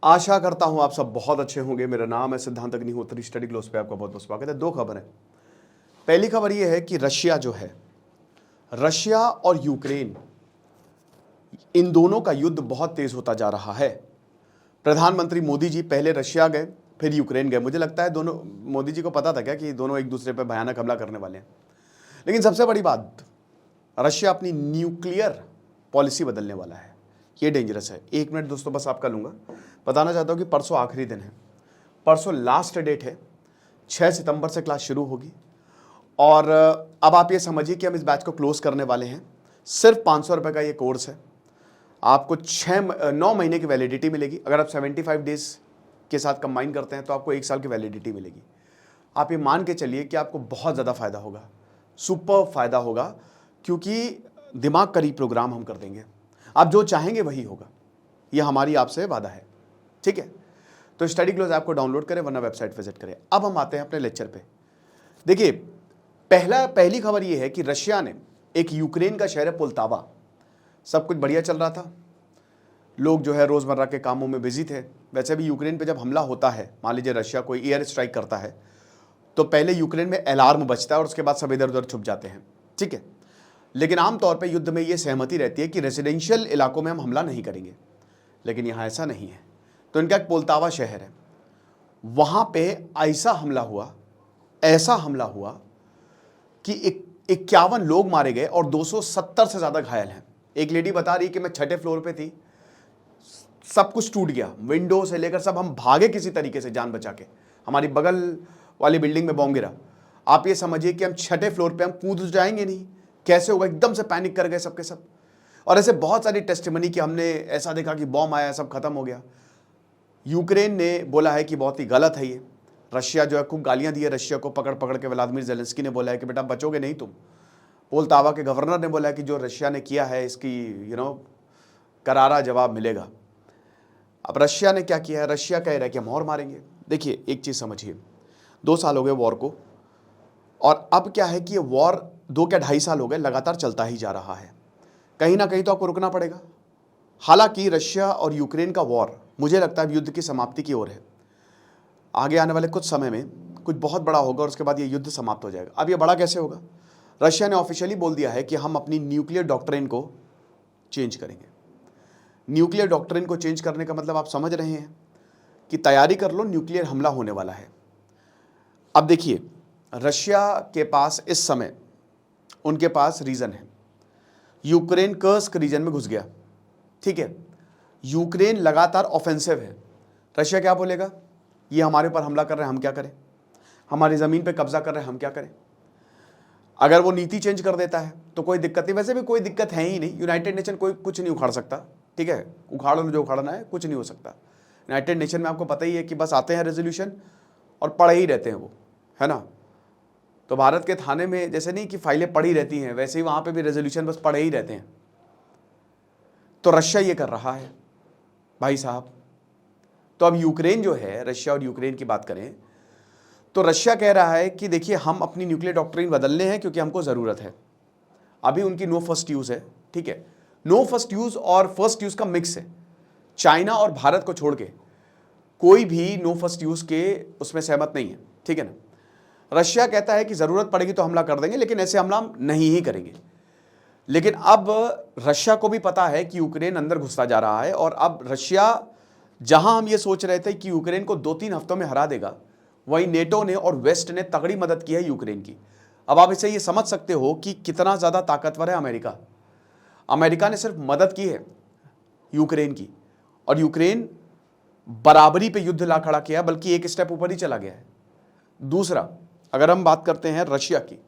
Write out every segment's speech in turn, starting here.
आशा करता हूं आप सब बहुत अच्छे होंगे। मेरा नाम है सिद्धांत अग्निहोत्री। स्टडी ग्लोस पे आपका बहुत बहुत स्वागत है। दो खबर है। पहली खबर यह है कि रशिया जो है, रशिया और यूक्रेन, इन दोनों का युद्ध बहुत तेज होता जा रहा है। प्रधानमंत्री मोदी जी पहले रशिया गए, फिर यूक्रेन गए। मुझे लगता है दोनों, मोदी जी को पता था क्या कि दोनों एक दूसरे पर भयानक हमला करने वाले हैं। लेकिन सबसे बड़ी बात, रशिया अपनी न्यूक्लियर पॉलिसी बदलने वाला है। ये डेंजरस है। एक मिनट दोस्तों बस आपका लूंगा। बताना चाहता हूं कि परसों आखिरी दिन है, परसों लास्ट डेट है। 6 सितंबर से क्लास शुरू होगी और अब आप ये समझिए कि हम इस बैच को क्लोज करने वाले हैं। सिर्फ 500 रुपये का ये कोर्स है। आपको 9 महीने की वैलिडिटी मिलेगी। अगर आप 75 डेज के साथ कंबाइन करते हैं तो आपको 1 साल की वैलिडिटी मिलेगी। आप ये मान के चलिए कि आपको बहुत ज़्यादा फायदा होगा, सुपर फायदा होगा, क्योंकि दिमाग करी प्रोग्राम हम कर देंगे। आप जो चाहेंगे वही होगा, ये हमारी आपसे वादा है। ठीक है, तो स्टडी ग्लोस ऐप को डाउनलोड करें वरना वेबसाइट विजिट करें। अब हम आते हैं अपने लेक्चर पे। देखिए, पहली खबर ये है कि रशिया ने एक यूक्रेन का शहर है पोल्तावा, सब कुछ बढ़िया चल रहा था, लोग जो है रोजमर्रा के कामों में बिजी थे। वैसे भी यूक्रेन पे जब हमला होता है, मान लीजिए रशिया कोई एयर स्ट्राइक करता है, तो पहले यूक्रेन में अलार्म बजता है और उसके बाद सब इधर उधर छुप जाते हैं। ठीक है, लेकिन आमतौर पर युद्ध में यह सहमति रहती है कि रेजिडेंशियल इलाकों में हम हमला नहीं करेंगे, लेकिन यहाँ ऐसा नहीं है। तो इनका एक पोल्तावा शहर है, वहां पे ऐसा हमला हुआ कि 51 लोग मारे गए और 270 से ज्यादा घायल हैं। एक लेडी बता रही कि मैं 6ठे फ्लोर पे थी, सब कुछ टूट गया, विंडो से लेकर सब, हम भागे किसी तरीके से जान बचा के। हमारी बगल वाली बिल्डिंग में बॉम्ब गिरा। आप ये समझिए कि हम 6ठे फ्लोर पे हम कूद जाएंगे नहीं, कैसे होगा, एकदम से पैनिक कर गए सबके सब। और ऐसे बहुत सारी टेस्टिमनी कि हमने ऐसा देखा कि बॉम्ब आया, सब खत्म हो गया। यूक्रेन ने बोला है कि बहुत ही गलत है ये। रशिया जो है खूब गालियां दी है रशिया को पकड़ पकड़ के। व्लादिमीर ज़ेलेंस्की ने बोला है कि बेटा बचोगे नहीं तुम। पोल्तावा के गवर्नर ने बोला है कि जो रशिया ने किया है इसकी करारा जवाब मिलेगा। अब रशिया ने क्या किया है, रशिया कह रहा है कि हम और मारेंगे। देखिए एक चीज़ समझिए, 2 साल हो गए वॉर को, और अब क्या है कि ये वॉर 2 क्या 2.5 साल हो गए लगातार चलता ही जा रहा है। कहीं ना कहीं तो आपको रुकना पड़ेगा। हालांकि रशिया और यूक्रेन का वॉर मुझे लगता है युद्ध की समाप्ति की ओर है। आगे आने वाले कुछ समय में कुछ बहुत बड़ा होगा और उसके बाद ये युद्ध समाप्त हो जाएगा। अब ये बड़ा कैसे होगा? रशिया ने ऑफिशियली बोल दिया है कि हम अपनी न्यूक्लियर डॉक्ट्रिन को चेंज करेंगे। न्यूक्लियर डॉक्ट्रिन को चेंज करने का मतलब आप समझ रहे हैं कि तैयारी कर लो, न्यूक्लियर हमला होने वाला है। अब देखिए, रशिया के पास इस समय उनके पास रीजन है। यूक्रेन कर्स्क रीजन में घुस गया। ठीक है, यूक्रेन लगातार ऑफेंसिव है। रशिया क्या बोलेगा, ये हमारे ऊपर हमला कर रहे हैं, हम क्या करें, हमारी ज़मीन पे कब्जा कर रहे हैं, हम क्या करें। अगर वो नीति चेंज कर देता है तो कोई दिक्कत नहीं, वैसे भी कोई दिक्कत है ही नहीं। यूनाइटेड नेशन कोई कुछ नहीं उखाड़ सकता। ठीक है, उखाड़ लो जो उखाड़ना है, कुछ नहीं हो सकता। यूनाइटेड नेशन में आपको पता ही है कि बस आते हैं रेजोल्यूशन और पढ़े ही रहते हैं वो, है ना। तो भारत के थाने में जैसे नहीं कि फाइलें पड़ी रहती हैं, वैसे ही वहाँ पे भी रेजोल्यूशन बस पढ़े ही रहते हैं। तो रशिया ये कर रहा है भाई साहब। तो अब यूक्रेन जो है, रशिया और यूक्रेन की बात करें तो रशिया कह रहा है कि देखिए हम अपनी न्यूक्लियर डॉक्ट्रिन बदलने हैं क्योंकि हमको ज़रूरत है। अभी उनकी नो फर्स्ट यूज़ है। ठीक है, नो फर्स्ट यूज़ और फर्स्ट यूज़ का मिक्स है। चाइना और भारत को छोड़ के कोई भी नो फर्स्ट यूज़ के उसमें सहमत नहीं है। ठीक है ना। रशिया कहता है कि ज़रूरत पड़ेगी तो हमला कर देंगे, लेकिन ऐसे हमला हम नहीं ही करेंगे। लेकिन अब रशिया को भी पता है कि यूक्रेन अंदर घुसता जा रहा है, और अब रशिया, जहां हम ये सोच रहे थे कि यूक्रेन को 2-3 हफ्तों में हरा देगा, वहीं नेटो ने और वेस्ट ने तगड़ी मदद की है यूक्रेन की। अब आप इसे ये समझ सकते हो कि कितना ज़्यादा ताकतवर है अमेरिका। अमेरिका ने सिर्फ मदद की है यूक्रेन की, और यूक्रेन बराबरी पे युद्ध ला खड़ा किया, बल्कि एक स्टेप ऊपर ही चला गया है। दूसरा, अगर हम बात करते हैं रशिया की,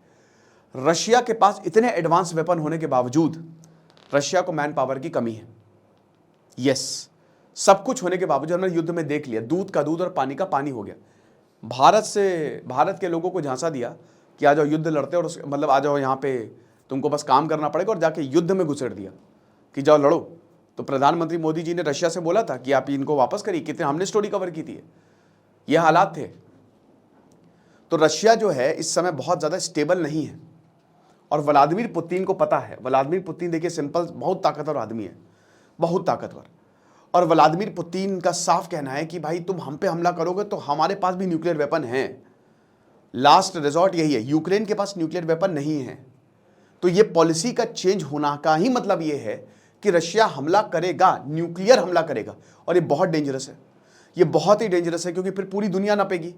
रशिया के पास इतने एडवांस वेपन होने के बावजूद रशिया को मैन पावर की कमी है। यस, सब कुछ होने के बावजूद हमने युद्ध में देख लिया, दूध का दूध और पानी का पानी हो गया। भारत के लोगों को झांसा दिया कि आ जाओ युद्ध लड़ते, और मतलब आ जाओ यहाँ पे, तुमको बस काम करना पड़ेगा, और जाके युद्ध में घुसेड़ दिया कि जाओ लड़ो। तो प्रधानमंत्री मोदी जी ने रशिया से बोला था कि आप इनको वापस करिए। कितने हमने स्टोरी कवर की थी, ये हालात थे। तो रशिया जो है इस समय बहुत ज़्यादा स्टेबल नहीं है, और व्लादिमीर पुतिन को पता है। व्लादिमीर पुतिन देखिए सिंपल, बहुत ताकतवर आदमी है, बहुत ताकतवर। और व्लादिमीर पुतिन का साफ कहना है कि भाई तुम हम पे हमला करोगे तो हमारे पास भी न्यूक्लियर वेपन है, लास्ट रिजॉर्ट यही है। यूक्रेन के पास न्यूक्लियर वेपन नहीं है। तो ये पॉलिसी का चेंज होना का ही मतलब ये है कि रशिया हमला करेगा, न्यूक्लियर हमला करेगा, और ये बहुत डेंजरस है, ये बहुत ही डेंजरस है, क्योंकि फिर पूरी दुनिया नपेगी।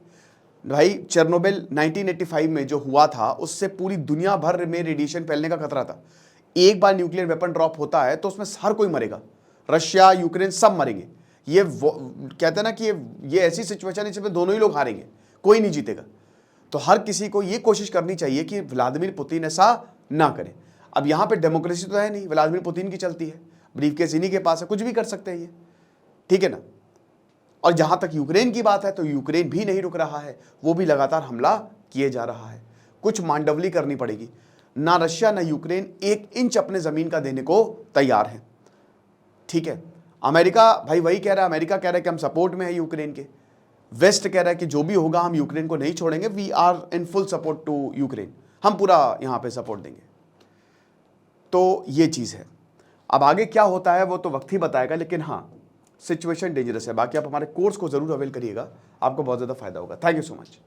भाई चेरनोबिल 1985 में जो हुआ था उससे पूरी दुनिया भर में रेडिएशन फैलने का खतरा था। एक बार न्यूक्लियर वेपन ड्रॉप होता है तो उसमें हर कोई मरेगा, रशिया यूक्रेन सब मरेंगे। ये कहते हैं ना कि ये ऐसी सिचुएशन है जिसमें दोनों ही लोग हारेंगे, कोई नहीं जीतेगा। तो हर किसी को ये कोशिश करनी चाहिए कि व्लादिमीर पुतिन ऐसा ना करे। अब यहाँ पे डेमोक्रेसी तो है नहीं, व्लादिमीर पुतिन की चलती है, ब्रीफकेस इन्हीं के पास है, कुछ भी कर सकते हैं ये, ठीक है ना। और जहाँ तक यूक्रेन की बात है तो यूक्रेन भी नहीं रुक रहा है, वो भी लगातार हमला किए जा रहा है। कुछ मांडवली करनी पड़ेगी, ना रशिया ना यूक्रेन 1 इंच अपने ज़मीन का देने को तैयार है, ठीक है। अमेरिका भाई वही कह रहा है, अमेरिका कह रहा है कि हम सपोर्ट में है यूक्रेन के, वेस्ट कह रहा है कि जो भी होगा हम यूक्रेन को नहीं छोड़ेंगे, we are in full support to Ukraine, हम पूरा यहाँ पे सपोर्ट देंगे। तो ये चीज़ है। अब आगे क्या होता है वो तो वक्त ही बताएगा, लेकिन हाँ सिचुएशन डेंजरस है। बाकी आप हमारे कोर्स को जरूर अवेल करिएगा, आपको बहुत ज़्यादा फायदा होगा। Thank you so much.